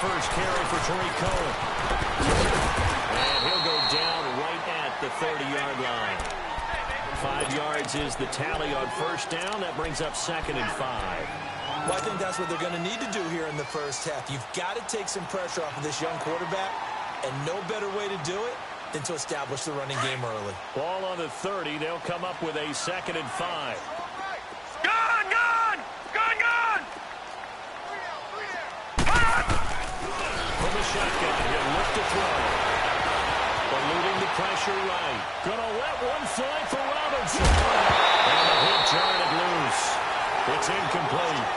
first carry for Tariq Cohen. And he'll go down right at the 30-yard line. 5 yards is the tally on first down. That brings up 2nd and 5. Well, I think that's what they're going to need to do here in the first half. You've got to take some pressure off of this young quarterback, and no better way to do it than to establish the running game early. Ball on the 30. They'll come up with a 2nd and 5. From the shotgun, he'll look to throw. Eluding the pressure right. Gonna let one fly for Robinson. And the hit turn it loose. It's incomplete.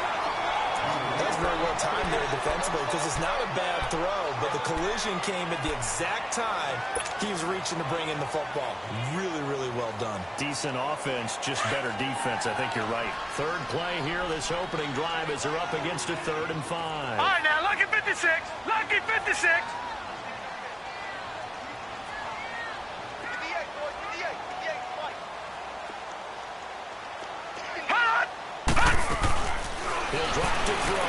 That's very well timed there defensively because it's not a bad throw, but the collision came at the exact time he was reaching to bring in the football. Really, really well done. Decent offense, just better defense. I think you're right. Third play here, this opening drive as they're up against a 3rd and 5. All right, now, lucky 56. Lucky 56. He'll drop to throw.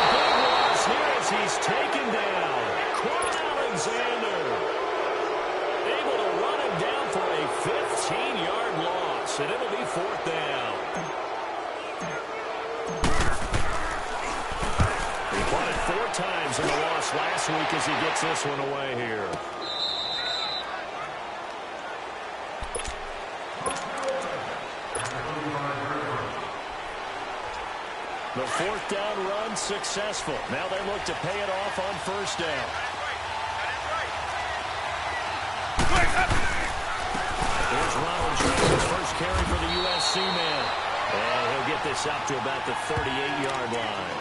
Big loss here as he's taken down. Quan Alexander. Able to run him down for a 15-yard loss, and it'll be 4th down. He won it 4 times in the loss last week as he gets this one away here. The 4th down run successful. Now they look to pay it off on first down. Here's Ronald Jones' first carry for the USC man. And he'll get this up to about the 38-yard line.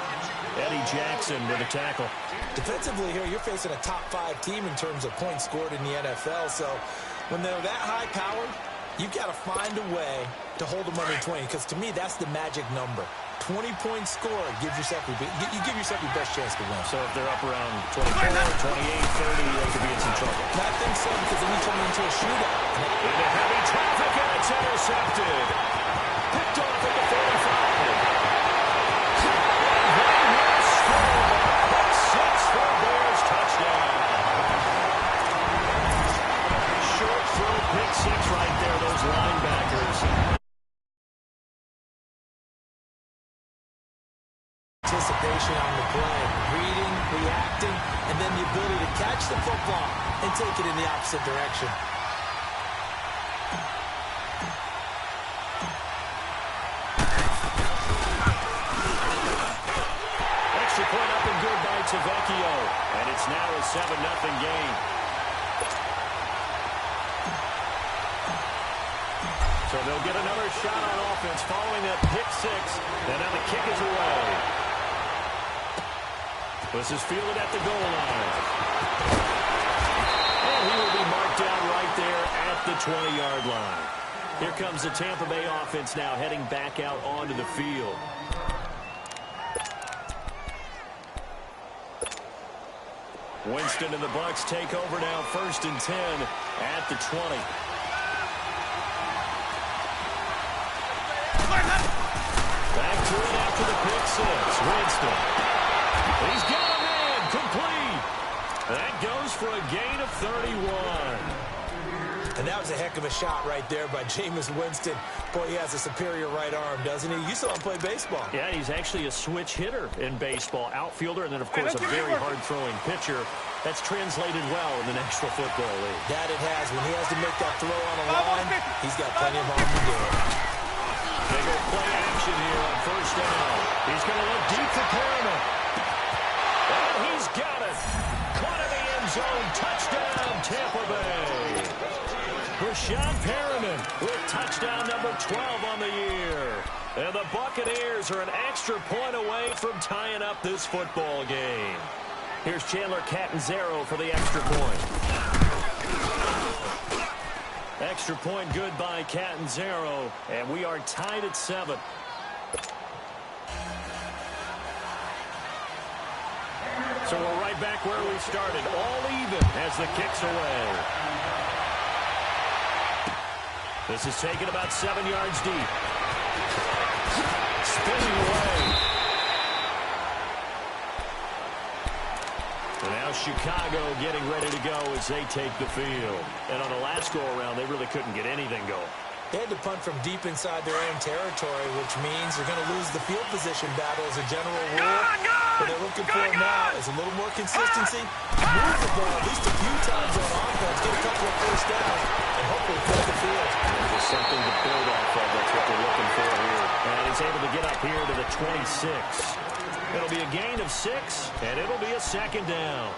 Eddie Jackson with a tackle. Defensively here, you're facing a top 5 team in terms of points scored in the NFL. So when they're that high-powered, you've got to find a way to hold them under 20. Because to me, that's the magic number. 20 points scored, you give yourself your best chance to win. So if they're up around 24, 28, 30, they could be in some trouble. I think so, because then you turn into a shootout. Into heavy traffic, and it's intercepted. Picked off at the 45. And they will score. Pick 6 for Bears touchdown. Short throw, pick 6 right there, those linebackers. Anticipation on the play, reading, reacting, and then the ability to catch the football and take it in the opposite direction. Extra point up and good by Tavecchio, and it's now a 7-0 game. So they'll get another shot on offense following that pick 6, and now the kick is away. This is fielded at the goal line. And he will be marked down right there at the 20-yard line. Here comes the Tampa Bay offense now heading back out onto the field. Winston and the Bucs take over now, 1st and 10 at the 20. Back to it after the pick 6. Winston. He's got a man complete. That goes for a gain of 31. And that was a heck of a shot right there by Jameis Winston. Boy, he has a superior right arm, doesn't he? You saw him play baseball. Yeah, he's actually a switch hitter in baseball. Outfielder, and then, of course, a very hard-throwing pitcher. That's translated well in the National Football League. That it has. When he has to make that throw on a line, he's got plenty of arm to do it. Bigger play action here on first down. He's going to look deep for Perriman. And he's got it. Caught in the end zone. Touchdown, Tampa Bay. Rashawn Perriman with touchdown number 12 on the year. And the Buccaneers are an extra point away from tying up this football game. Here's Chandler Catanzaro for the extra point. Extra point good by Catanzaro, and we are tied at 7. So we're right back where we started, all even as the kick's away. This is taken about 7 yards deep. Spinning away. And now Chicago getting ready to go as they take the field. And on the last go-around, they really couldn't get anything going. They had to punt from deep inside their own territory, which means they're going to lose the field position battle as a general rule. What they're looking for now is a little more consistency. Move the ball at least a few times on offense, get a couple of first downs, and hopefully flip the field. And just something to build off of. That's what they're looking for here. And he's able to get up here to the 26. It'll be a gain of 6, and it'll be a second down.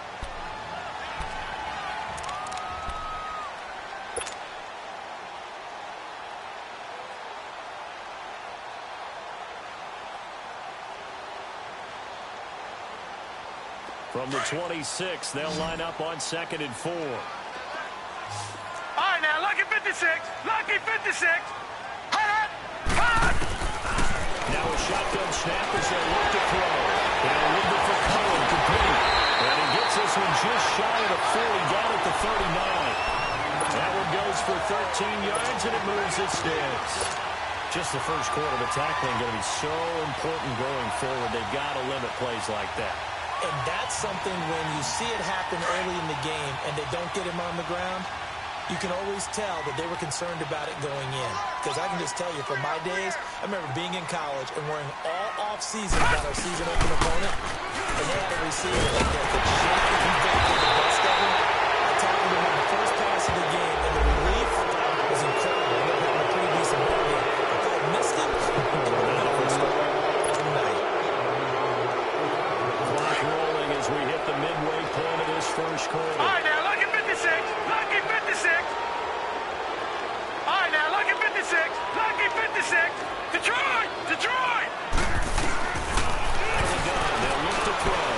From the 26, they'll line up on 2nd and 4. All right, now, lucky 56. Lucky 56. Now a shotgun snap as they look to throw. They'll leave it for Cohen, complete. And he gets this one just shy of the 40, down at the 39. That one goes for 13 yards, and it moves its sticks. Just the first quarter of the tackling going to be so important going forward. They've got to limit plays like that. And that's something when you see it happen early in the game and they don't get him on the ground, you can always tell that they were concerned about it going in. Because I can just tell you, from my days, I remember being in college and worrying all off-season about our season-open opponent, and they had a receiver that could shake the convict with the best of him. I tackled him on the first pass of the game, and the relief was incredible. I ended up having a pretty decent ball game. If I had missed him, it would have been a different story tonight. Clock rolling as we hit the midway point of this first quarter. All right, now, lucky 56. Lucky 56. All right, now, lucky 56. Lucky 56. Detroit! Detroit! They'll look to throw.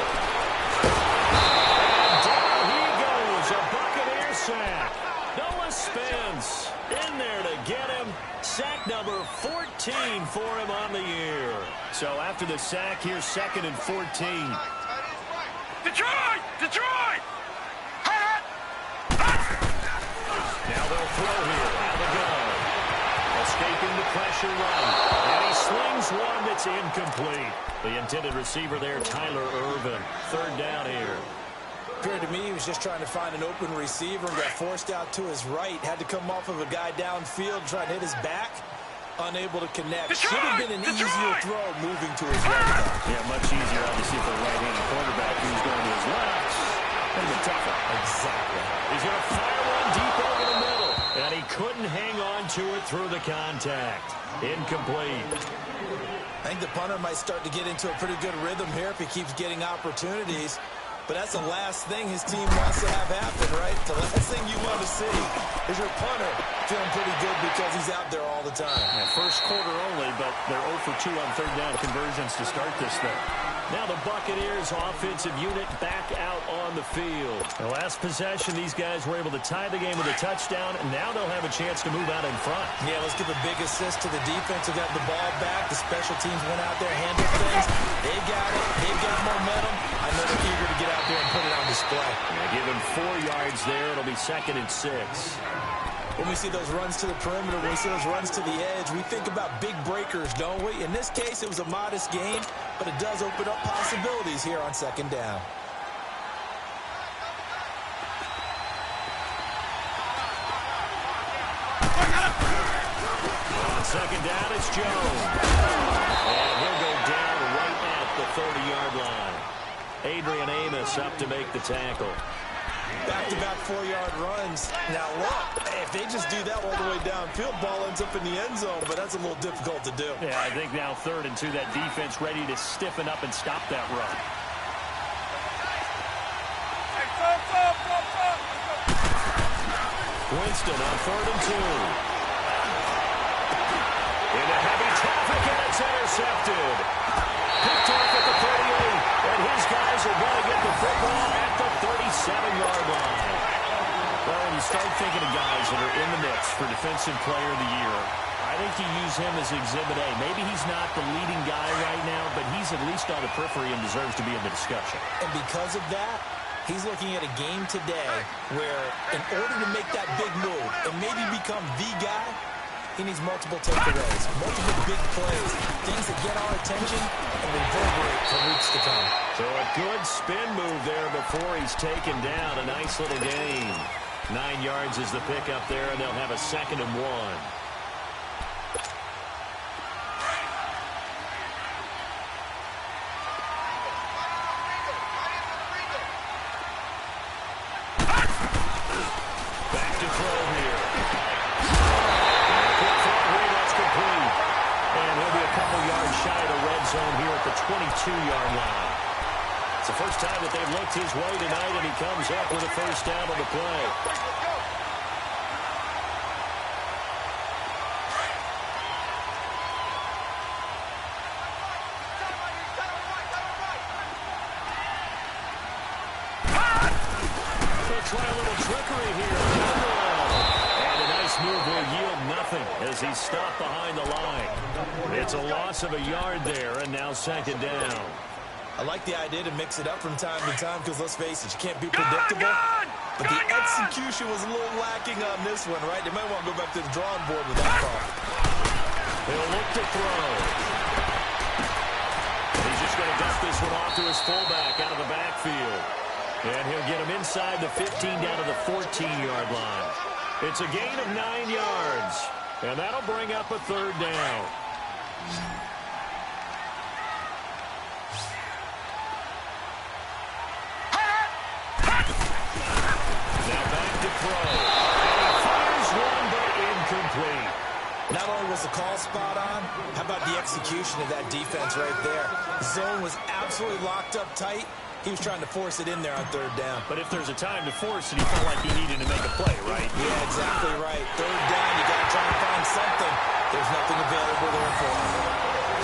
And down he goes. A Buccaneer sack. Noah Spence in there to get him. Sack number 14 for him on the year. So after the sack, here's 2nd and 14. Detroit! Detroit! Now they'll throw here. Out of the gun. Escaping the pressure right. And he slings one that's incomplete. The intended receiver there, Tyler Irvin. 3rd down here. Appeared to me he was just trying to find an open receiver and got forced out to his right. Had to come off of a guy downfield trying to hit his back. Unable to connect. Should have been an easier throw moving to his right. Yeah, much easier, obviously, for the right-handed quarterback who's going to his left. Could have been tougher. Exactly. He's going to fire one deep over the middle. And he couldn't hang on to it through the contact. Incomplete. I think the punter might start to get into a pretty good rhythm here if he keeps getting opportunities. But that's the last thing his team wants to have happen, right? The last thing you want to see is your punter feeling pretty good because he's out there all the time. Yeah, first quarter only, but they're 0 for 2 on 3rd down conversions to start this thing. Now the Buccaneers offensive unit back out on the field. The last possession, these guys were able to tie the game with a touchdown, and now they'll have a chance to move out in front. Yeah, let's give a big assist to the defense who got the ball back. The special teams went out there, handled things. They got it. They've got momentum. I know they're eager to get out there and put it on display. Yeah, give him 4 yards there. It'll be 2nd and 6. When we see those runs to the perimeter, when we see those runs to the edge, we think about big breakers, don't we? In this case, it was a modest gain, but it does open up possibilities here on 2nd down. On 2nd down, it's Jones. And he'll go down right at the 30-yard line. Adrian Amos up to make the tackle. Back-to-back 4-yard runs. Now, look, if they just do that all the way downfield, ball ends up in the end zone, but that's a little difficult to do. Yeah, I think now 3rd and 2, that defense ready to stiffen up and stop that run. Winston on 3rd and 2. Into heavy traffic, and it's intercepted. Picked off at the 38, and his guys are going to get the football at the 37-yard line. Well, when you start thinking of guys that are in the mix for Defensive Player of the Year, I think you use him as Exhibit A. Maybe he's not the leading guy right now, but he's at least on the periphery and deserves to be in the discussion. And because of that, he's looking at a game today where in order to make that big move and maybe become the guy, he needs multiple takeaways, multiple big plays, things that get our attention and reverberate for weeks to come. So a good spin move there before he's taken down. A nice little gain. 9 yards is the pickup there, and they'll have a 2nd and 1. Zone here at the 22-yard line. It's the first time that they've looked his way tonight, and he comes up with a first down on the play. They'll try a little trickery here. And a nice move will yield nothing as he's stopped behind the line. It's a loss of a yard there, and now 2nd down. I like the idea to mix it up from time to time because, let's face it, you can't be predictable. But the execution was a little lacking on this one, right? They might want to go back to the drawing board with that call. He'll look to throw. He's just going to dust this one off to his fullback out of the backfield. And he'll get him inside the 15 down to the 14-yard line. It's a gain of 9 yards. And that'll bring up a 3rd down. Now back to throw. And he fires one, but incomplete. Not only was the call spot on, how about the execution of that defense right there? Zone was absolutely locked up tight. He was trying to force it in there on 3rd down. But if there's a time to force it, he felt like he needed to make a play, right? Yeah, exactly right. 3rd down, you got to try and find something. There's nothing available there for him.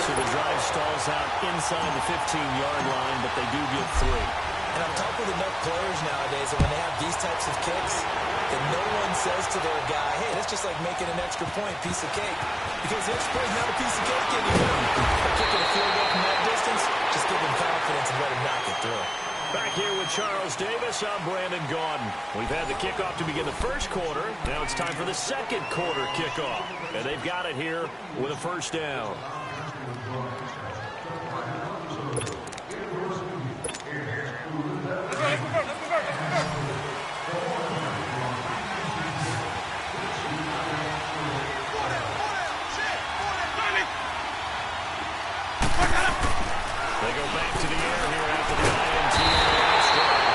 So the drive stalls out inside the 15-yard line, but they do get 3. And I'm talking with enough players nowadays that when they have these types of kicks, that no one says to their guy, hey, that's just like making an extra point, piece of cake. Because the extra point is not a piece of cake anymore. By kicking a field goal from that distance, just give him confidence and let him knock it through. Back here with Charles Davis, I'm Brandon Gaudin. We've had the kickoff to begin the 1st quarter. Now it's time for the 2nd quarter kickoff. And they've got it here with a 1st down. They go back to the air here after the INT last drive.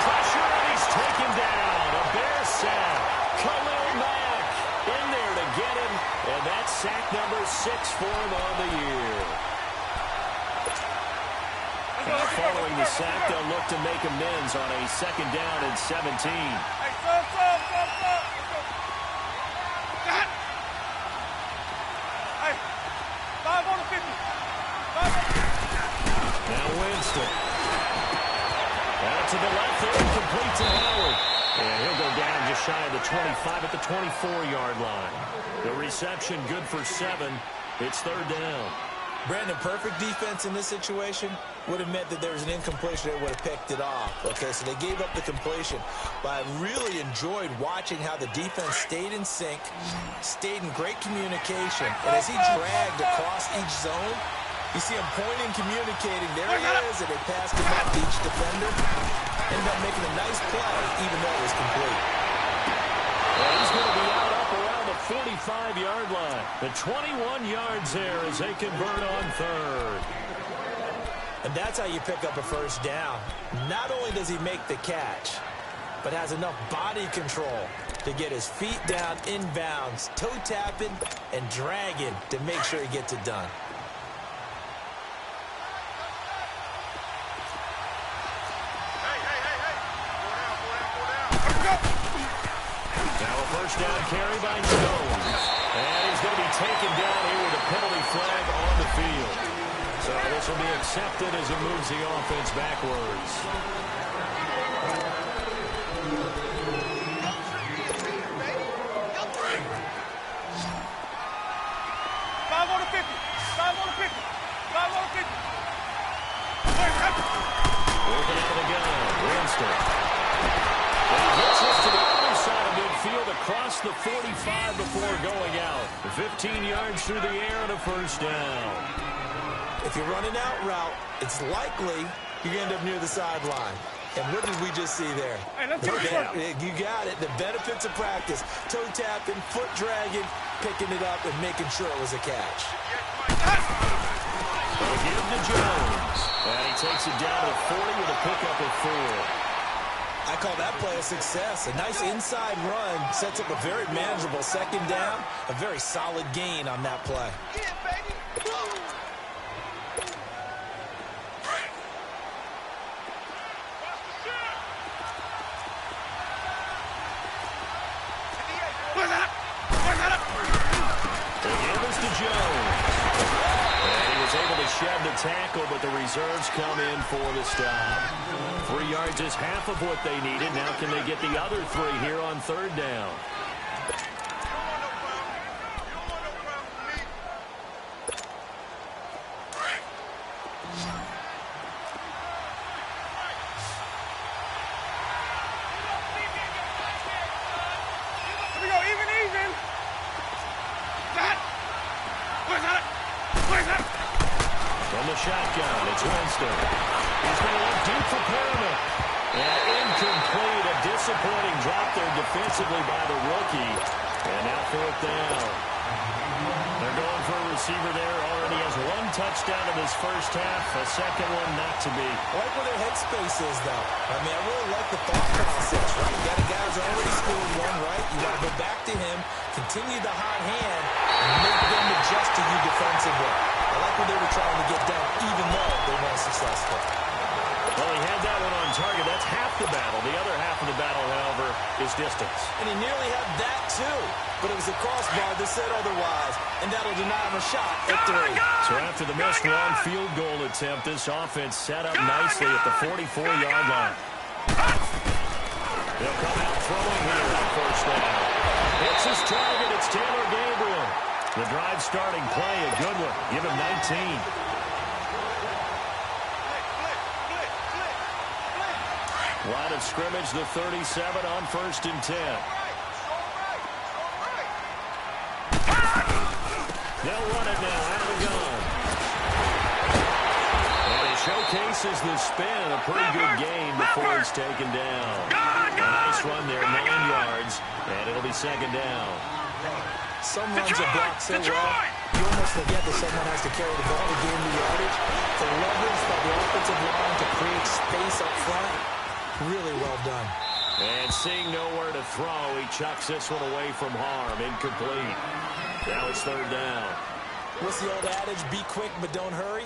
Pressure, and he's taken down. A Bear sack. Khalil Mack in there to get him. And that's sack number 6 for him on the year. And following the sack, they'll look to make amends on a 2nd down and 17. Hey, stop. Hey, 5 on the 50. 5 on the 50. Now Winston. Out to the left there, complete to Howard. And he'll go down just shy of the 25 at the 24-yard line. The reception good for 7. It's 3rd down. Brandon, perfect defense in this situation would have meant that there was an incompletion that would have picked it off. Okay, so they gave up the completion. But I really enjoyed watching how the defense stayed in sync, stayed in great communication. And as he dragged across each zone, you see him pointing, communicating. There he is, and they passed him up to each defender. Ended up making a nice play, even though it was complete. Well, he's going to be out up around the 45-yard line. The 21 yards there as they convert on 3rd. And that's how you pick up a 1st down. Not only does he make the catch, but has enough body control to get his feet down inbounds, toe tapping and dragging to make sure he gets it done. Now a 1st down carry by Jones. And he's going to be taken down here with a penalty flag on the field. So this will be accepted as it moves the offense backwards. Working out of the gun, Winston. And he gets this to the other side of midfield across the 45 before going out. 15 yards through the air and a first down. If you're running out route, it's likely you're going to end up near the sideline. And what did we just see there? Hey, let's go. You got it. The benefits of practice. Toe tapping, foot dragging, picking it up, and making sure it was a catch. They'll give him to Jones. And he takes it down to 40 with a pickup of 4. I call that play a success. A nice inside run sets up a very manageable second down. A very solid gain on that play. Yeah, baby. They give us to Jones. And he was able to shed the tackle, but the reserves come in for the stop. 3 yards is half of what they needed. Now can they get the other 3 here on third down? Shotgun, it's Winston. He's going to look deep for Perriman. And incomplete, a disappointing drop there defensively by the rookie. And now fourth down. They're going for a receiver there. Already has 1 touchdown in this first half. A second one not to be. I like where their headspace is, though. I mean, I really like the thought process, right? You got a guy who's already scored 1, right? You got to go back to him, continue the hot hand, and make them adjust to you defensively. I like what they were trying to get done, even though they weren't successful. Well, he had that one on target. That's half the battle. The other half of the battle, however, is distance. And he nearly had that, too. But it was a crossbar that said otherwise, and that'll deny him a shot at 3. So after the missed long field goal attempt, this offense set up nicely at the 44-yard line. They'll come out throwing here on first down. Hits his target. It's Taylor Gabriel. The drive starting play, a good one. Give him 19. Line of scrimmage, the 37 on 1st and 10. They'll run it now out of the gun. And he showcases the spin. A pretty good gain before he's taken down. A nice run there, 9 yards. And it'll be second down. Some runs are blocked so well, you almost forget that someone has to carry the ball to gain the yardage. The leverage by the offensive line to create space up front, really well done. And seeing nowhere to throw, he chucks this one away from harm. Incomplete. Now it's third down. What's the old adage? Be quick, but don't hurry.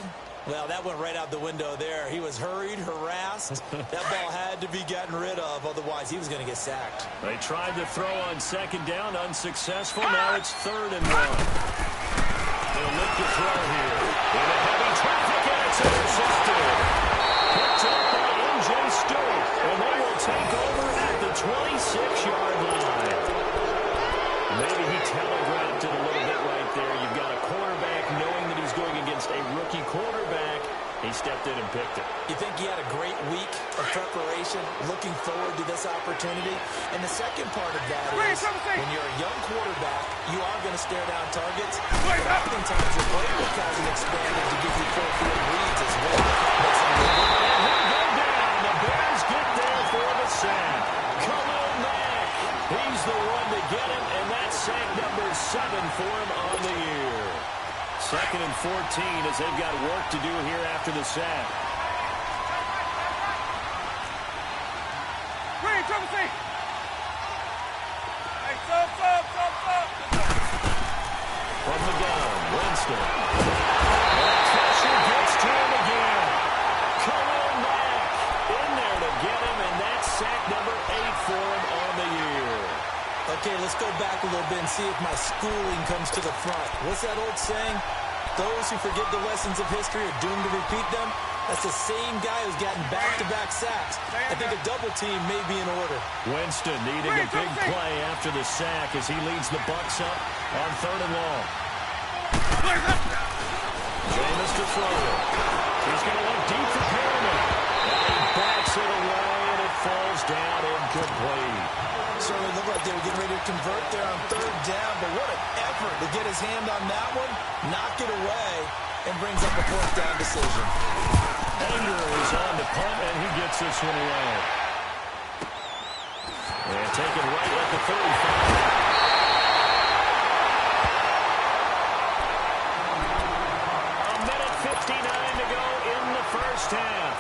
Well, that went right out the window there. He was hurried, harassed. That ball had to be gotten rid of, otherwise he was going to get sacked. They tried to throw on second down, unsuccessful. Now it's 3rd and 1. They'll look to throw here. In a heavy traffic, and it's intercepted. Picked up by M.J. Stewart, and they will take over at the 26-yard line. Maybe he telegraphed it a little bit right there. You've got a quarterback knowing that he's going against a rookie quarterback. He stepped in and picked it. You think he had a great week of preparation, looking forward to this opportunity? And the second part of that is, when you're a young quarterback, you are going to stare down targets. But oftentimes your playbook hasn't expanded to give you full field reads as well. And he'll go down. The Bears get there for the sack. Khalil Mack. He's the one to get him, and that's sack number 7 for him on the year. 2nd and 14 as they've got work to do here after the sack. Green, trouble C. Hey, stop. From the gun, Winston. And pressure gets to him again. Khalil Mack in there to get him, and that's sack number 8 for him on the year. Okay, let's go back a little bit and see if my schooling comes to the front. What's that old saying? Those who forget the lessons of history are doomed to repeat them. That's the same guy who's gotten back-to-back sacks. I think a double team may be in order. Winston needing a big play after the sack as he leads the Bucs up on 3rd and long. Jameis to throw it. He's going to look deep for Perriman. And he backs it away, and it falls down incomplete. Certainly looked like like they were getting ready to convert there on third down, but what an effort to get his hand on that one, knock it away, and brings up a fourth down decision. Anger is on to punt, and he gets this one away. And taken right at the 35. A minute 59 to go in the first half.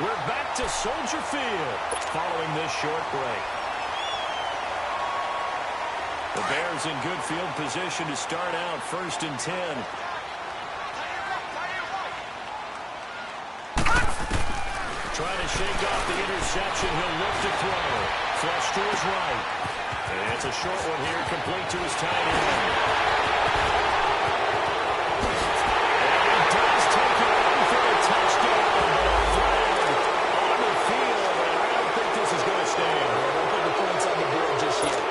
We're back to Soldier Field following this short break. The Bears in good field position to start out 1st and 10. Trying to shake off the interception. He'll look to throw. Flush to his right. And it's a short one here, complete to his tight end. And he does take it in for a touchdown, but a flag on the field, and I don't think this is going to stand. I don't put the points on the board just yet.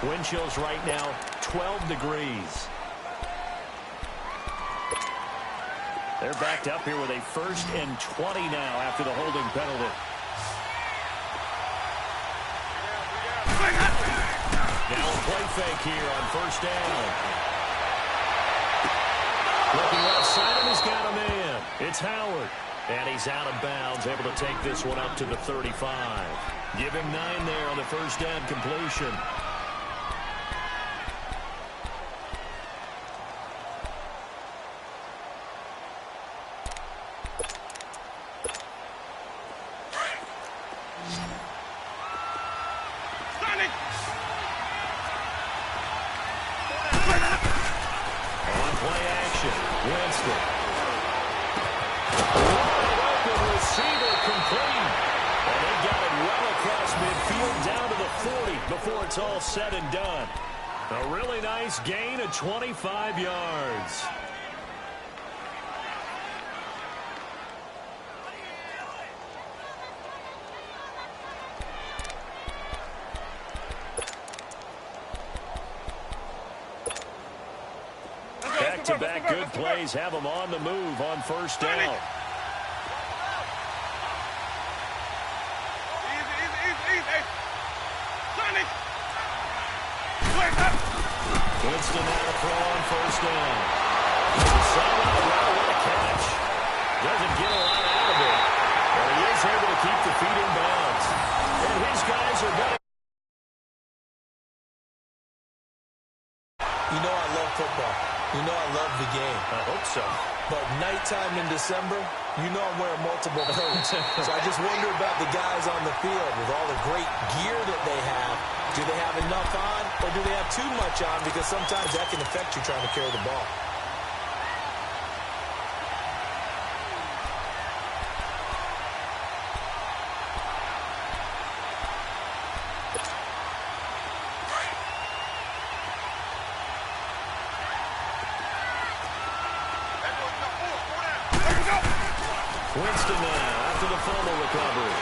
Wind chills right now, 12 degrees. They're backed up here with a 1st and 20 now after the holding penalty. Now a play fake here on 1st down. Looking left side, and he's got a man. It's Howard. And he's out of bounds, able to take this one up to the 35. Give him 9 there on the 1st down completion. On play action, Winston. Open receiver complete. And they got it well across midfield down to the 40 before it's all said and done. A really nice gain of 25 yards. Back-to-back good plays have them on the move on 1st down. Winston out of throw on 1st down. What a catch. Doesn't get a lot out of it. But he is able to keep the feet in bounds. And his guys are going. You know I love football. You know I love the game. I hope so. But nighttime in December, you know I'm wearing multiple coats. So I just wonder about the guys on the field with all the great gear that they have. Do they have enough on, or do they have too much on? Because sometimes that can affect you trying to carry the ball. Winston now after the fumble recovery.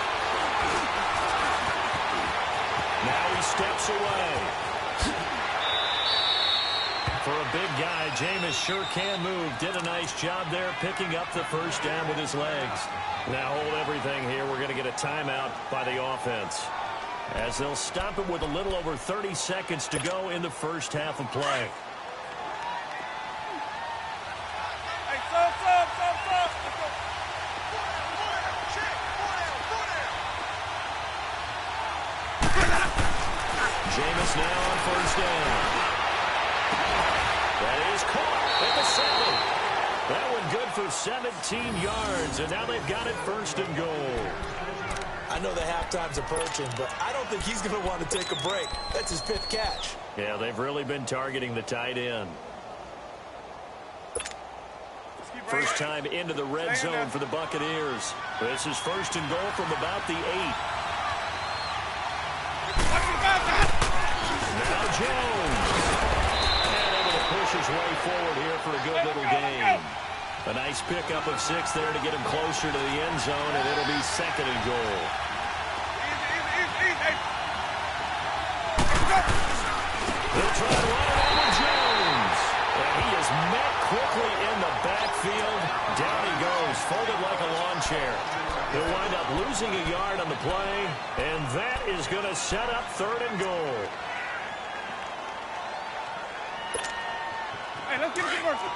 Now he steps away. For a big guy, Jameis sure can move. Did a nice job there picking up the 1st down with his legs. Now hold everything here. We're going to get a timeout by the offense, as they'll stop it with a little over 30 seconds to go in the 1st half of play. Jameis now on 1st down. That is caught at the 7. That one good for 17 yards, and now they've got it first and goal. I know the halftime's approaching, but I don't think he's going to want to take a break. That's his 5th catch. Yeah, they've really been targeting the tight end. First time into the red zone for the Buccaneers. This is first and goal from about the 8. Now Jones. And able to push his way forward here for a good little gain. A nice pickup of 6 there to get him closer to the end zone, and it'll be second and goal. They'll try to run it over Jones. And he is met quickly in the backfield. Down he goes, folded like a lawn chair. He'll wind up losing a yard on the play, and that is going to set up third and goal. Hey, let's get a conversion.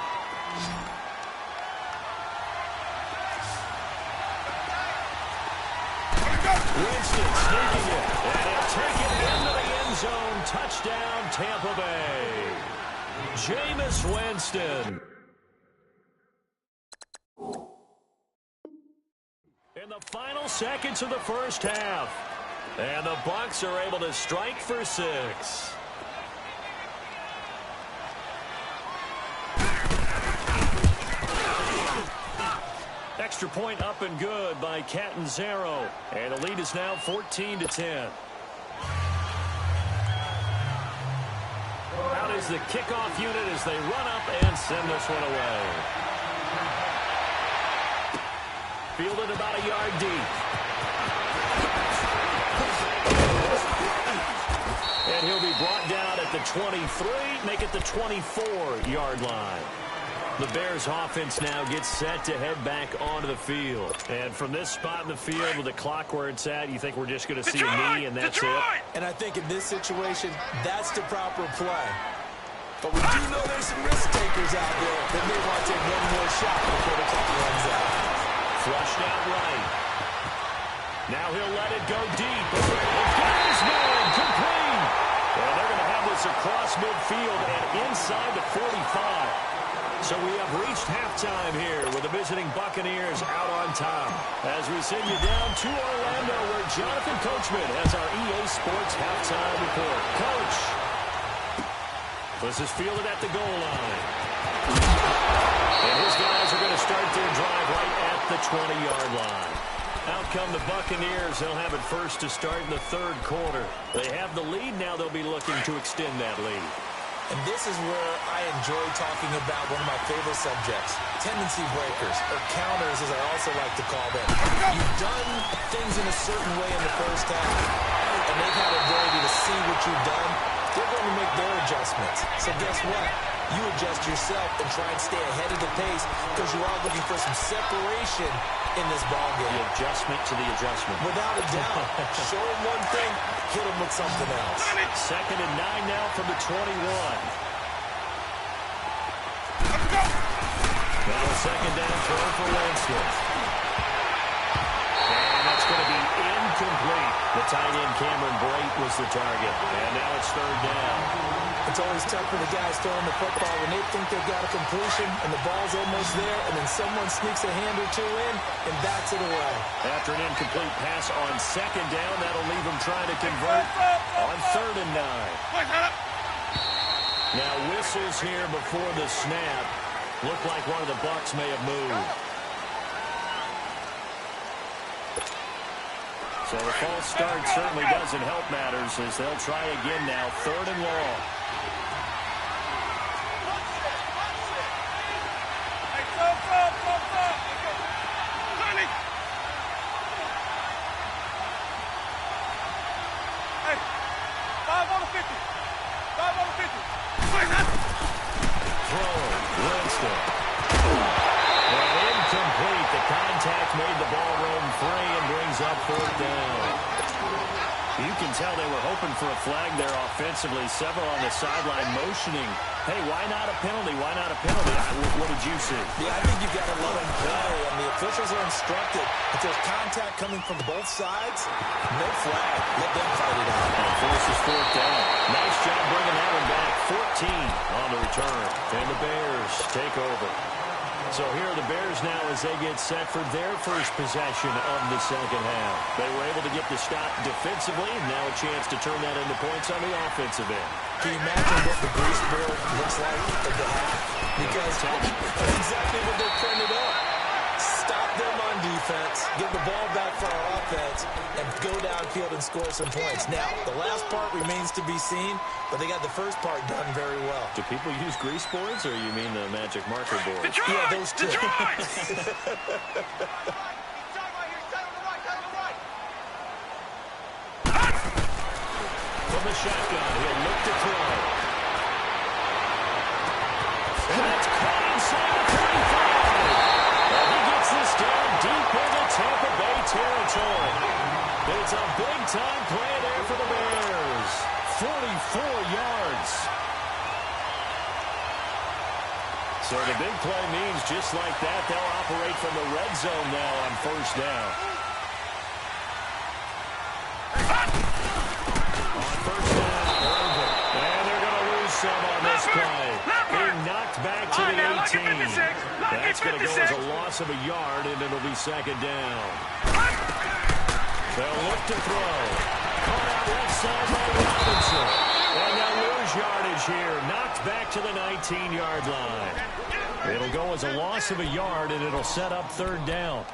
Winston sneaking it, and he'll take it into the end zone. Touchdown, Tampa Bay. Jameis Winston. In the final seconds of the first half, and the Bucs are able to strike for 6. Extra point up and good by Catanzaro. And the lead is now 14-10. Out is the kickoff unit as they run up and send this one away. Fielded about a yard deep. And he'll be brought down at the 23, make it the 24-yard line. The Bears offense now gets set to head back onto the field. And from this spot in the field with the clock where it's at, you think we're just going to see a knee and that's it? And I think in this situation, that's the proper play. But we do know there's some risk takers out there that may want to take one more shot before the clock runs out. Flushed out right. Now he'll let it go deep. He's got his man complete. Well, they're going to have this across midfield and inside the 45. So we have reached halftime here with the visiting Buccaneers out on top. As we send you down to Orlando where Jonathan Coachman has our EA Sports halftime report. Coach. This is fielded at the goal line. And his guys are going to start their drive right at the 20-yard line. Out come the Buccaneers. They'll have it first to start in the third quarter. They have the lead. Now they'll be looking to extend that lead. And this is where I enjoy talking about one of my favorite subjects, tendency breakers, or counters as I also like to call them. You've done things in a certain way in the first half, and they've had the ability to see what you've done. They're going to make their adjustments. So guess what? You adjust yourself and try and stay ahead of the pace because you are looking for some separation in this ballgame. The adjustment to the adjustment. Without a doubt. Show them one thing, hit them with something else. Second and 9 now from the 21. Now a second down throw for Winston. And that's going to be incomplete. The tight end Cameron Brate was the target. And now it's third down. It's always tough for the guys throwing the football when they think they've got a completion and the ball's almost there, and then someone sneaks a hand or two in and bats it away. After an incomplete pass on second down, that'll leave them trying to convert on third and 9. Now whistles here before the snap. Looked like one of the Bucs may have moved. So the false start certainly doesn't help matters as they'll try again now, third and long. Made the ball roam free and brings up fourth down. You can tell they were hoping for a flag there offensively. Several on the sideline motioning. Hey, why not a penalty? Why not a penalty? What did you see? Yeah, I think you've got to let them play, and the officials are instructed. If there's contact coming from both sides, no flag. Let them fight it out. And forces fourth down. Nice job bringing that one back. 14 on the return. And the Bears take over. So here are the Bears now as they get set for their first possession of the second half. They were able to get the stop defensively, and now a chance to turn that into points on the offensive end. Can you imagine what the grease board looks like at the half? Because that's exactly what they printed up. Stop them on defense, get the ball back for our offense, and go downfield and score some points. Now, the last part remains to be seen, but they got the first part done very well. Do people use grease boards, or you mean the magic marker board? Detroit! Yeah, those two. From the shotgun, he'll look to throw. And that's caught inside the 45. And he gets this down deep into Tampa Bay territory. It's a big-time play there for the Bears. 44 yards. So the big play means just like that, they'll operate from the red zone now on first down. On first down, Irvin. And they're going to lose some on this play. Being knocked back to the 18. That's going to go as a loss of a yard, and it'll be second down. They'll look to throw. Caught out left side by Robinson. And they'll lose yardage here. Knocked back to the 19-yard line. It'll go as a loss of a yard, and it'll set up third down.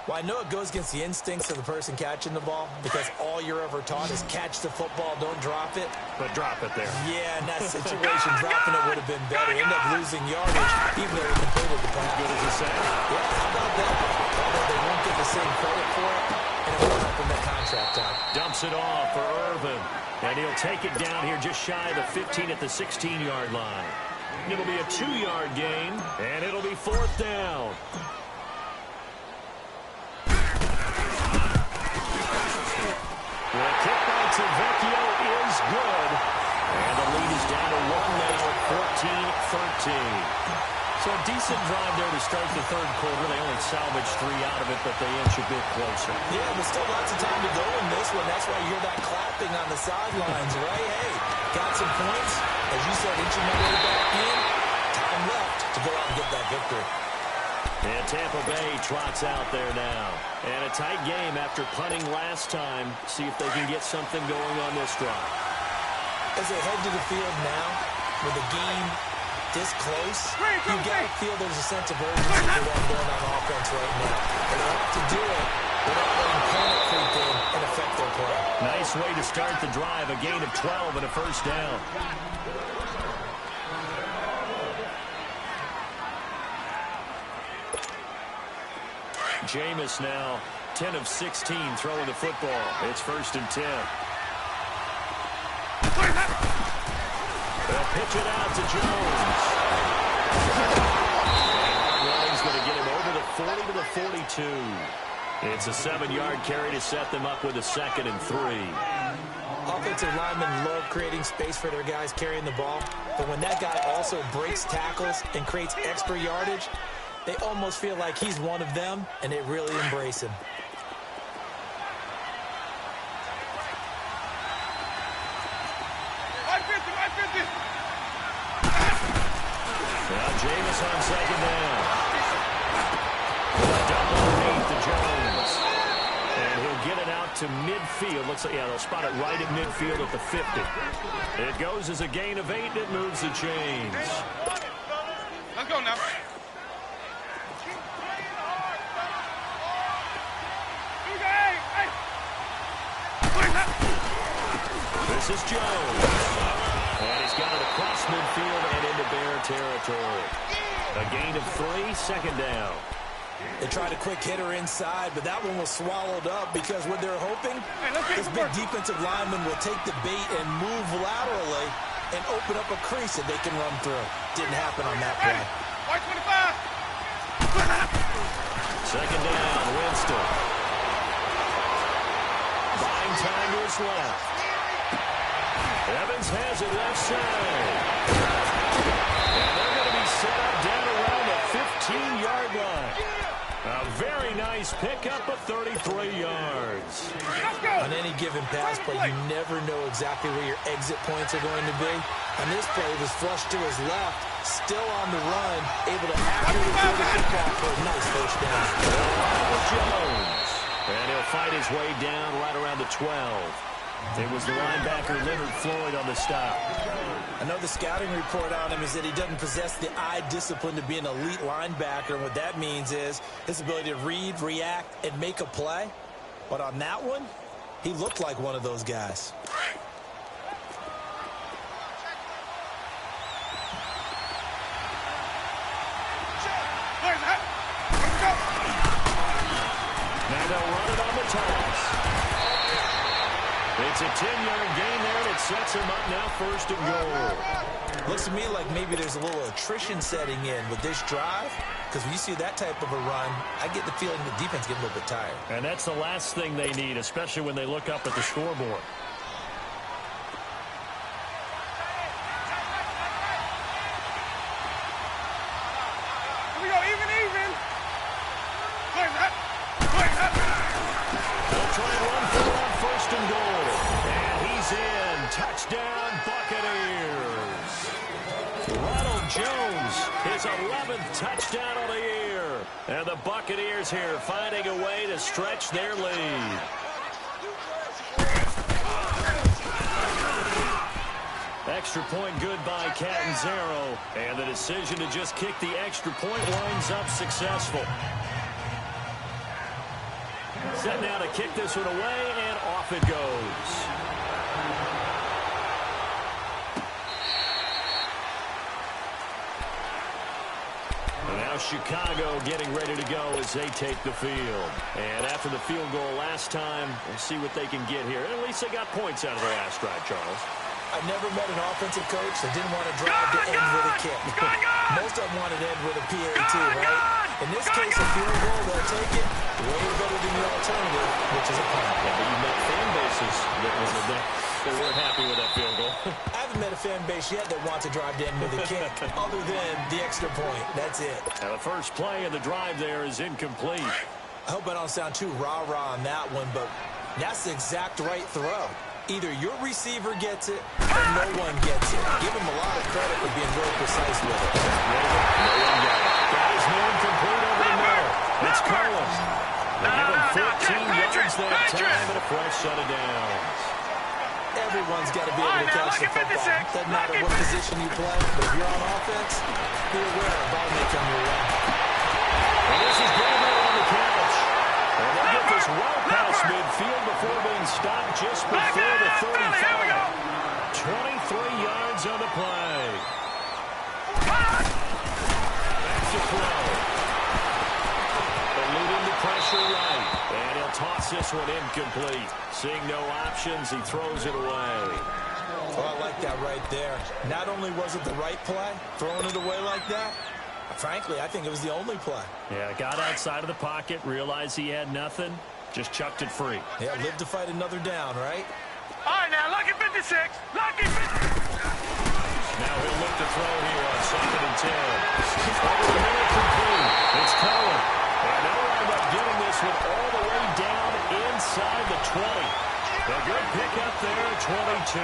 Well, I know it goes against the instincts of the person catching the ball because all you're ever taught is catch the football, don't drop it. But drop it there. Yeah, in that situation, dropping it would have been better. End up losing yardage, even though they completed the pass. Good as a say. Yeah, how about that? Although they won't get the same credit for it, and it won't help them at contract time. Dumps it off for Irvin. And he'll take it down here just shy of the 15 at the 16-yard line. It'll be a 2-yard gain, and it'll be fourth down. The kick by Tavecchio is good. And the lead is down to 1 now at 14-13. So a decent drive there to start the third quarter. They only salvaged 3 out of it, but they inch a bit closer. Yeah, there's still lots of time to go in this one. That's why you hear that clapping on the sidelines, right? Hey, got some points. As you said, inching my way back in. Time left to go out and get that victory. And Tampa Bay trots out there now. And a tight game after punting last time. See if they can get something going on this drive. As they head to the field now, with the game this close, you got to feel there's a sense of urgency for them going on offense right now. And they have to do it without letting panic creep in and affect their play. Nice way to start the drive. A gain of 12 and a first down. Jameis now 10 of 16 throwing the football. It's first and 10. They'll pitch it out to Jones. Ryan's going to get him over the 40 to the 42. It's a 7-yard carry to set them up with a second and 3. Offensive linemen love creating space for their guys carrying the ball, but when that guy also breaks tackles and creates extra yardage, they almost feel like he's one of them, and they really embrace him. Now Jameis on second down. Double underneath to Jones. And he'll get it out to midfield. Looks like, yeah, they'll spot it right at midfield at the 50. It goes as a gain of 8, and it moves the chains. Let's go now. This is Jones. And he's got it across midfield and into Bear territory. A gain of 3, second down. They tried a quick hitter inside, but that one was swallowed up because what they're hoping, this big defensive lineman will take the bait and move laterally and open up a crease that they can run through. Didn't happen on that play. White 25. Second down, Winston. Buying time to his left. Evans has it left side. And they're going to be set up down around the 15-yard line. A very nice nice pickup of 33 yards. On any given pass play, you never know exactly where your exit points are going to be. On this play, it was flushed to his left, still on the run, able to accurately throw the kickoff for a nice first down. Jones. And he'll fight his way down right around the 12. It was the linebacker Leonard Floyd on the stop. I know the scouting report on him is that he doesn't possess the eye discipline to be an elite linebacker. And what that means is his ability to read, react, and make a play. But on that one, he looked like one of those guys. Now they'll run it on the toss. It's a 10-yard gain there, and it sets him up now 1st and goal. Looks to me like maybe there's a little attrition setting in with this drive, because when you see that type of a run, I get the feeling the defense getting a little bit tired. And that's the last thing they need, especially when they look up at the scoreboard. Here we go, even. They'll try and run for it on 1st and goal. And he's in. Touchdown, Buccaneers. Ronald Jones, his 11th touchdown of the year. And the Buccaneers here finding a way to stretch their lead. Extra point good by Catanzaro. And the decision to just kick the extra point winds up successful. Set now to kick this one away, and off it goes. And now Chicago getting ready to go as they take the field. And after the field goal last time, we'll see what they can get here. At least they got points out of the last drive, Charles. I never met an offensive coach that didn't want to drive to end with a kick. Most of them wanted to end with a PAT, right? In this case, a field goal, they'll take it way better than the alternative, which is a punt. Yeah, but you met fan bases that weren't happy with that field goal. I haven't met a fan base yet that wants to drive to end with a kick, other than the extra point. That's it. Now the first play of the drive there is incomplete. I hope I don't sound too rah-rah on that one, but that's the exact right throw. Either your receiver gets it or no one gets it. Give him a lot of credit for being very precise with it. No one got it. That is man complete over the middle. It's Collins. They give him 15 yards that time and a fresh set of downs. Everyone's got to be able to catch the football. Doesn't matter what position you play, but if you're on offense, be aware the ball may come your way. And this is Gabriel on the catch. And they'll get this well past midfield before being stopped just before the 35. 23 yards on the play. Back to throw. Eluding the pressure right. And he'll toss this one incomplete. Seeing no options, he throws it away. Oh, I like that right there. Not only was it the right play, throwing it away like that, frankly, I think it was the only play. Yeah, got outside of the pocket, realized he had nothing, just chucked it free. Yeah, live to fight another down, right? All right, now, lucky 56. Lucky 56. Now he'll look to throw here on 2nd and 10. Over the middle, complete. It's Cohen. And they'll wind up getting this one all the way down inside the 20. A good pickup there at 22.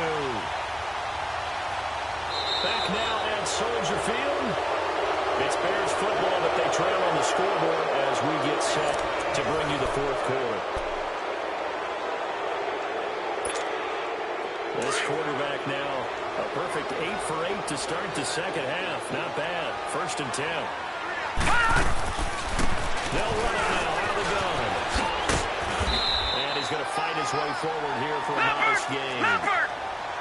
Back now at Soldier Field. It's Bears football, but they trail on the scoreboard as we get set to bring you the 4th quarter. This quarterback now, a perfect 8 for 8 to start the second half. Not bad. 1st and 10. They'll run it now out of the gun. And he's going to fight his way forward here for a modest gain.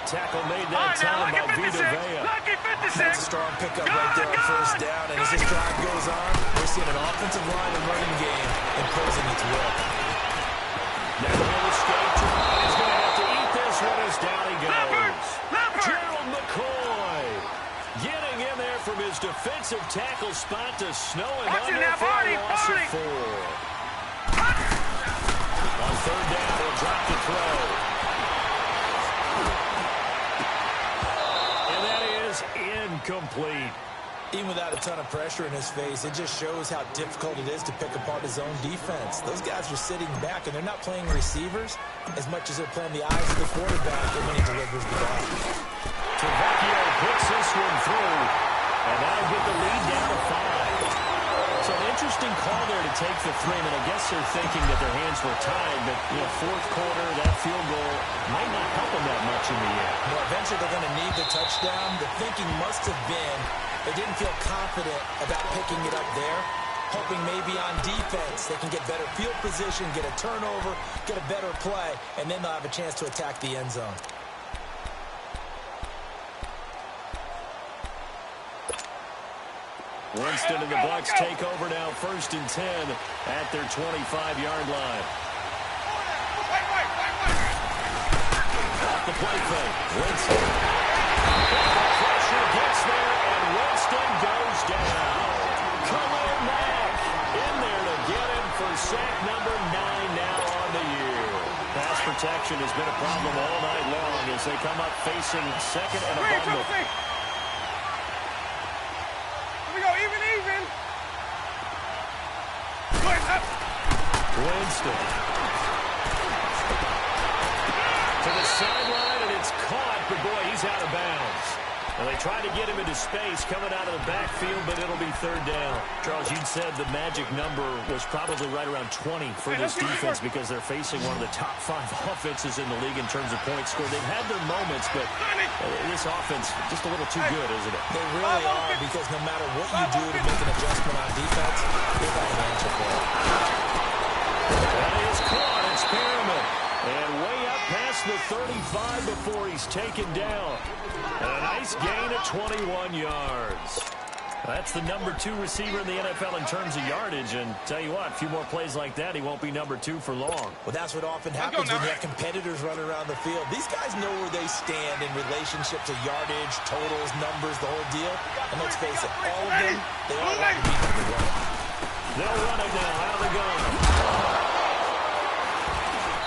Tackle made that time by Vita Vea. That's a strong pickup right there on 1st down. And as this drive goes on, we're seeing an offensive line and running game imposing its will. Now he'll escape. He's going to have to eat this one as down he goes. Gerald McCoy getting in there from his defensive tackle spot to snow him under for a loss of 4. On 3rd down, he'll drop the throw. And that is incomplete. Even without a ton of pressure in his face, it just shows how difficult it is to pick apart his own defense. Those guys are sitting back, and they're not playing receivers as much as they're playing the eyes of the quarterback when he delivers the ball. Tavecchio puts this one through, and that'll get the lead down to 5. So an interesting call there to take the 3. I guess they're thinking that their hands were tied, but fourth quarter, that field goal might not help them that much in the end. Well, eventually they're going to need the touchdown. The thinking must have been they didn't feel confident about picking it up there, hoping maybe on defense they can get better field position, get a turnover, get a better play, and then they'll have a chance to attack the end zone. Winston and the Bucs take over now, 1st and 10 at their 25-yard line. Off the play fake, Winston. Pressure gets there, and Winston goes down. Khalil Mack in there to get him for sack number 9 now on the year. Pass protection has been a problem all night long as they come up facing second and a bundle. Winston to the sideline, and it's caught, but boy, he's out of bounds. And they try to get him into space coming out of the backfield, but it'll be 3rd down. Charles, you said the magic number was probably right around 20 for this defense because they're facing one of the top 5 offenses in the league in terms of points scored. They've had their moments, but this offense just a little too good, isn't it? They really are, because no matter what you do to make an adjustment on defense, they've got an answer for it. That is caught. It's Perriman. And way up past the 35 before he's taken down. And a nice gain of 21 yards. That's the number 2 receiver in the NFL in terms of yardage. And tell you what, a few more plays like that, he won't be number 2 for long. Well, that's what often happens when you have competitors running around the field. These guys know where they stand in relationship to yardage, totals, numbers, the whole deal. And let's face it, all of them, they all want to be number 1. They'll run it now out of the gun.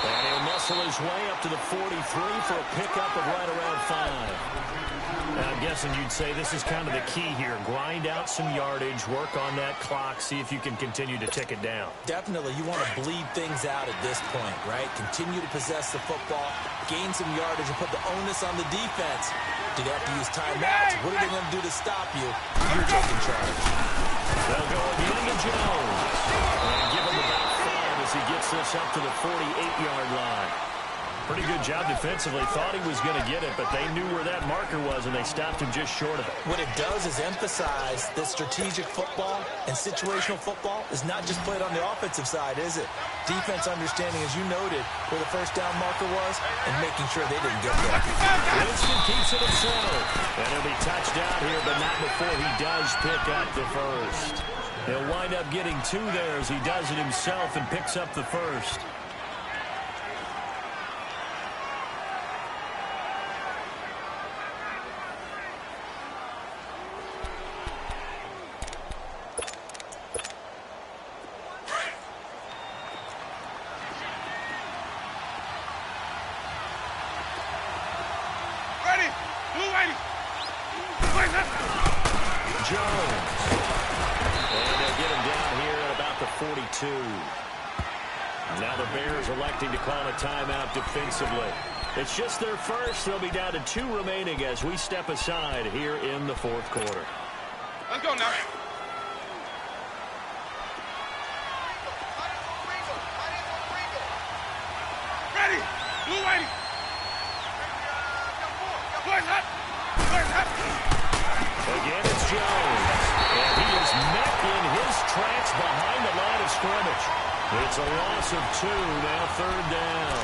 And he'll muscle his way up to the 43 for a pickup of right around 5. I'm guessing you'd say this is kind of the key here. Grind out some yardage, work on that clock, see if you can continue to tick it down. Definitely. You want to bleed things out at this point, right? Continue to possess the football, gain some yardage, and put the onus on the defense. Do they have to use timeouts? What are they going to do to stop you? You're taking charge. They'll go again to Jones. And give him about 5 as he gets this up to the 48-yard line. Pretty good job defensively. Thought he was going to get it, but they knew where that marker was, and they stopped him just short of it. What it does is emphasize that strategic football and situational football is not just played on the offensive side, is it? Defense understanding, as you noted, where the first down marker was and making sure they didn't get there. Winston keeps it himself. And he'll be touched out here, but not before he does pick up the first. He'll wind up getting 2 there as he does it himself and picks up the first. Jones. And they'll get him down here at about the 42. Now the Bears electing to call a timeout defensively. It's just their first. They'll be down to 2 remaining as we step aside here in the 4th quarter. Let's go now. Ready. Blue waiting. Again, it's Jones. And he is met in his tracks behind the line of scrimmage. It's a loss of 2, now 3rd down.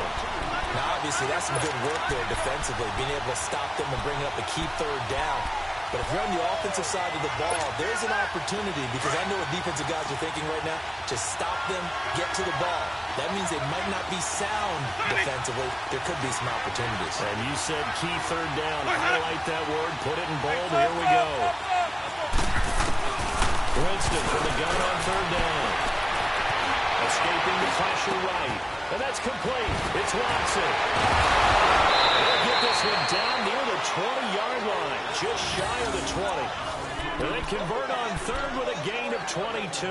Now, obviously, that's some good work there defensively, being able to stop them and bring up a key 3rd down. But if you're on the offensive side of the ball, there's an opportunity, because I know what defensive guys are thinking right now, to stop them, get to the ball. That means they might not be sound defensively. There could be some opportunities. And you said key 3rd down. Highlight that word, put it in bold. Here we go. Winston from the gun on 3rd down. Escaping the pressure right. And that's complete. It's Watson. They'll get this one down near the 20-yard line. Just shy of the 20. They convert on third with a gain of 22.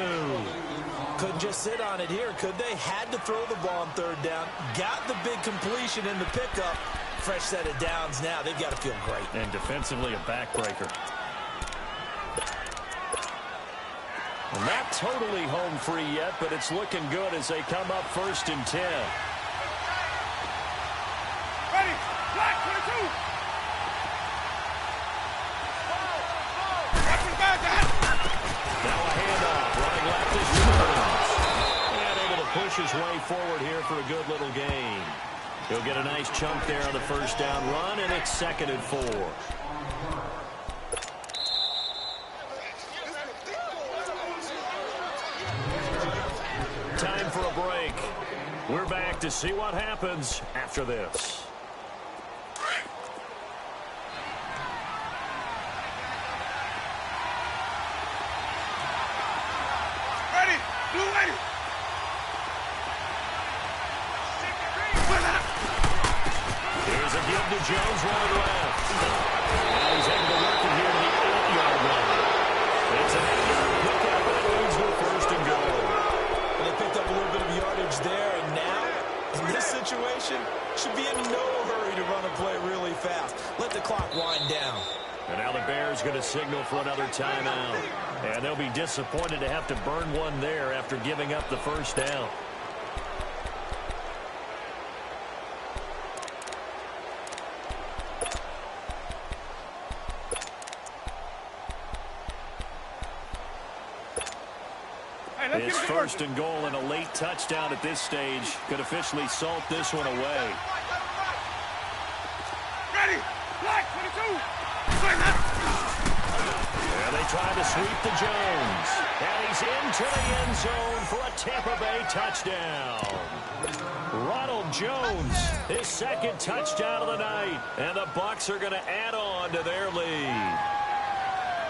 Couldn't just sit on it here, could they? Had to throw the ball on third down. Got the big completion in the pickup. Fresh set of downs now. They've got to feel great. And defensively a backbreaker. Not totally home free yet, but it's looking good as they come up 1st and 10. Ready, black 22. Now a handoff, running left is Jones. And able to push his way forward here for a good little gain. He'll get a nice chunk there on the first down run, and it's 2nd and 4. Time for a break. We're back to see what happens after this. Ready, blue ready. Here's a give to Jones running left. Now he's able to work it here to the 8-yard line. It's an 8-yard pickup, and it leads to a 1st and goal. They picked up a little bit of yardage there, and now, in this situation, should be in no hurry to run a play really fast. Let the clock wind down. And now the Bears going to signal for another timeout. And they'll be disappointed to have to burn one there after giving up the first down. It's 1st and goal, and a late touchdown at this stage could officially salt this one away. Ready, black 22. And they try to sweep to Jones. And he's into the end zone for a Tampa Bay touchdown. Ronald Jones, his 2nd touchdown of the night. And the Bucs are going to add on to their lead.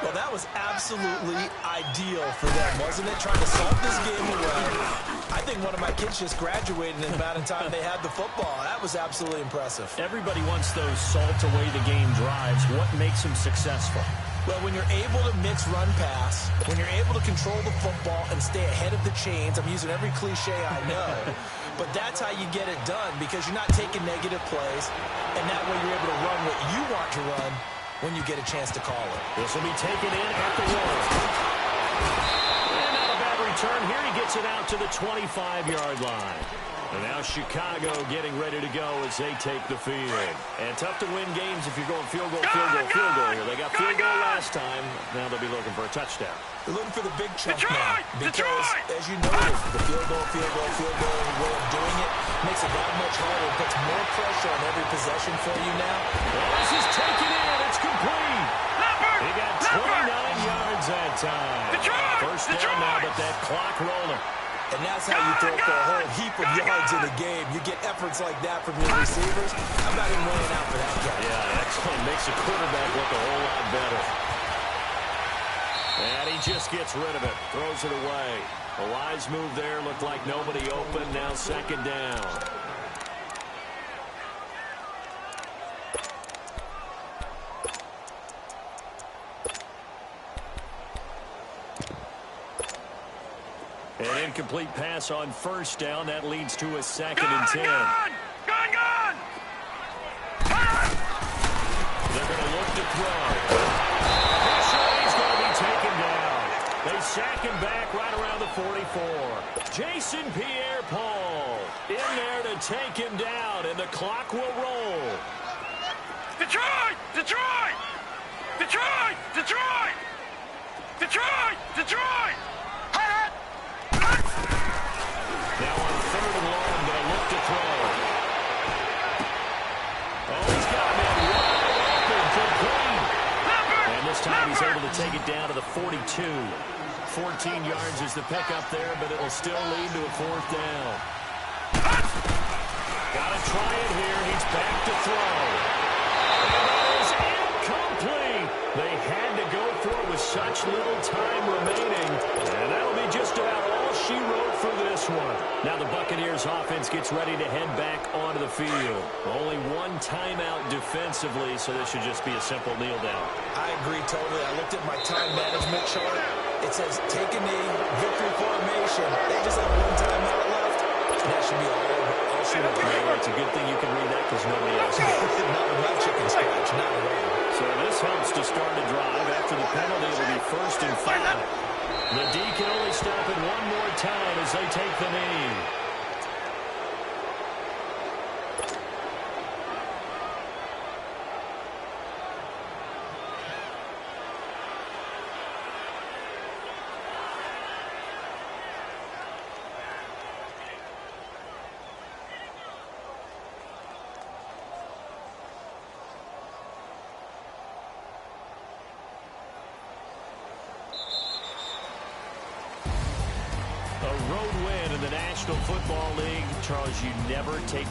Well, that was absolutely ideal for them, wasn't it? Trying to salt this game away. I think one of my kids just graduated in the amount of time they had the football. That was absolutely impressive. Everybody wants those salt-away-the-game drives. What makes them successful? Well, when you're able to mix run-pass, when you're able to control the football and stay ahead of the chains, I'm using every cliche I know, but that's how you get it done because you're not taking negative plays, and that way you're able to run what you want to run when you get a chance to call it. This will be taken in at the 1. And not a bad return here. He gets it out to the 25-yard line. And now Chicago getting ready to go as they take the field. And tough to win games if you're going field goal here. They got field goal last time. Now they'll be looking for a touchdown. They're looking for the big chunk now because, as you noted, the field goal way of doing it makes it that much harder. It puts more pressure on every possession for you now. Well, this is taken in. It's complete. He got 29 yards that time. First down now, but that clock rolling. And that's how you throw for a whole heap of yards in the game. You get efforts like that from your receivers. I'm not even weighing out for that guy. Yeah, excellent. Makes the quarterback look a whole lot better. And he just gets rid of it. Throws it away. A wise move there. Looked like nobody open. Now 2nd down. An incomplete pass on 1st down. That leads to a 2nd and 10. Gone! They're going to look to throw. He's going to be taken down. They sack him back right around the 44. Jason Pierre-Paul in there to take him down, and the clock will roll. Detroit! Detroit! Detroit! Detroit! Detroit! Detroit! Now on 3rd and long, going to look to throw. Oh, he's got him in wide open, complete. And this time he's able to take it down to the 42. 14 yards is the pickup there, but it'll still lead to a 4th down. Got to try it here. He's back to throw. And that is incomplete. They had to go for it with such little time remaining. And that'll be just about all she wrote for this one. Now the Buccaneers offense gets ready to head back onto the field. Only one timeout defensively, so this should just be a simple kneel down. I agree totally. I looked at my time management chart. It says take a knee, victory formation. They just have one timeout left. And that should be all she wrote. Well, it's a good thing you can read that because nobody else can. Not with my chicken scratch, not at all. So this helps to start a drive. After the penalty, it'll be 1st and 5. The D can only stop it one more time as they take the knee. A road win in the National Football League. Charles, you never take